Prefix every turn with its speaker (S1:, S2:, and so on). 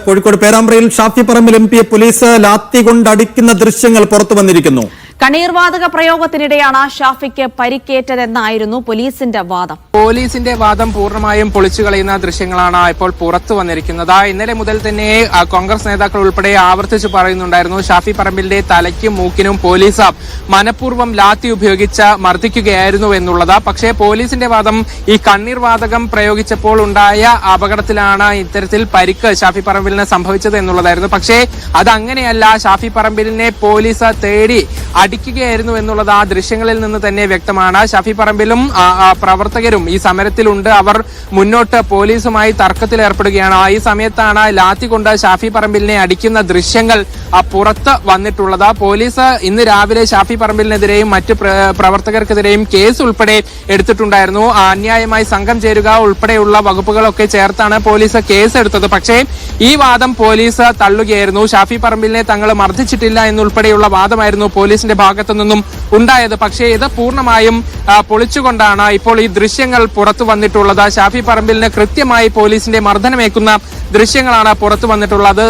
S1: Kozhikode പേരാമ്പ്രയിൽ Shafi Parambil M പിയെ police lathi കൊണ്ടടിക്കുന്ന ദൃശ്യങ്ങൾ പുറത്തു വന്നിരിക്കുന്നു.
S2: കണ്ണീർവാതക പ്രയോഗത്തിനിടെയാണ് ഷാഫിക്ക് പരിക്കേറ്റതെന്നായിരുന്നു പോലീസിന്റെ വാദം
S3: പൂർണ്ണമായും പൊളിച്ചു കളയുന്ന ദൃശ്യങ്ങളാണ് ഇപ്പോൾ പുറത്തു വന്നിരിക്കുന്നത്. ഇന്നലെ മുതൽ തന്നെ കോൺഗ്രസ് നേതാക്കൾ ഉൾപ്പെടെ ആവർത്തിച്ചു പറയുന്നുണ്ടായിരുന്നു ഷാഫി പറമ്പിലിന്റെ തലയ്ക്കും മൂക്കിനും പോലീസ് മനഃപൂർവ്വം ലാത്തി ഉപയോഗിച്ച് മർദ്ദിക്കുകയായിരുന്നു എന്നുള്ളത്. പക്ഷേ പോലീസിന്റെ വാദം ഈ കണ്ണീർവാതകം പ്രയോഗിച്ചപ്പോൾ ഉണ്ടായ അപകടത്തിലാണ് ഇത്തരത്തിൽ പരിക്ക് ഷാഫി പറമ്പിലിന് സംഭവിച്ചത് എന്നുള്ളതായിരുന്നു. പക്ഷേ അതങ്ങനെയല്ല. ഷാഫി പറമ്പിലിനെ പോലീസ് തേടി അടിക്കുകയായിരുന്നു എന്നുള്ളത് ആ ദൃശ്യങ്ങളിൽ നിന്ന് തന്നെ വ്യക്തമാണ്. ഷാഫി പറമ്പിലും പ്രവർത്തകരും ഈ സമരത്തിലുണ്ട്. അവർ മുന്നോട്ട് പോലീസുമായി തർക്കത്തിൽ ഏർപ്പെടുകയാണ്. ഈ സമയത്താണ് ലാത്തി കൊണ്ട് ഷാഫി പറമ്പിലിനെ അടിക്കുന്ന ദൃശ്യങ്ങൾ പുറത്ത് വന്നിട്ടുള്ളത്. പോലീസ് ഇന്ന് രാവിലെ ഷാഫി പറമ്പിലിനെതിരെയും മറ്റ് പ്രവർത്തകർക്കെതിരെയും കേസ് ഉൾപ്പെടെ എടുത്തിട്ടുണ്ടായിരുന്നു. അന്യായമായി സംഘം ചേരുക ഉൾപ്പെടെയുള്ള വകുപ്പുകളൊക്കെ ചേർത്താണ് പോലീസ് കേസ് എടുത്തത്. പക്ഷേ ഈ വാദം പോലീസ് തള്ളുകയായിരുന്നു. ഷാഫി പറമ്പിലിനെ തങ്ങൾ മർദ്ദിച്ചിട്ടില്ല എന്നുൾപ്പെടെയുള്ള വാദമായിരുന്നു പോലീസിന്റെ ഭാഗത്തു നിന്നും ഉണ്ടായത്. പക്ഷേ ഇത് പൂർണ്ണമായും പൊളിച്ചുകൊണ്ടാണ് ഇപ്പോൾ ഈ ദൃശ്യങ്ങൾ പുറത്തു വന്നിട്ടുള്ളത്. ഷാഫി പറമ്പിലിന് കൃത്യമായി പോലീസിന്റെ മർദ്ദനമേക്കുന്ന ദൃശ്യങ്ങളാണ് പുറത്തു വന്നിട്ടുള്ളത്.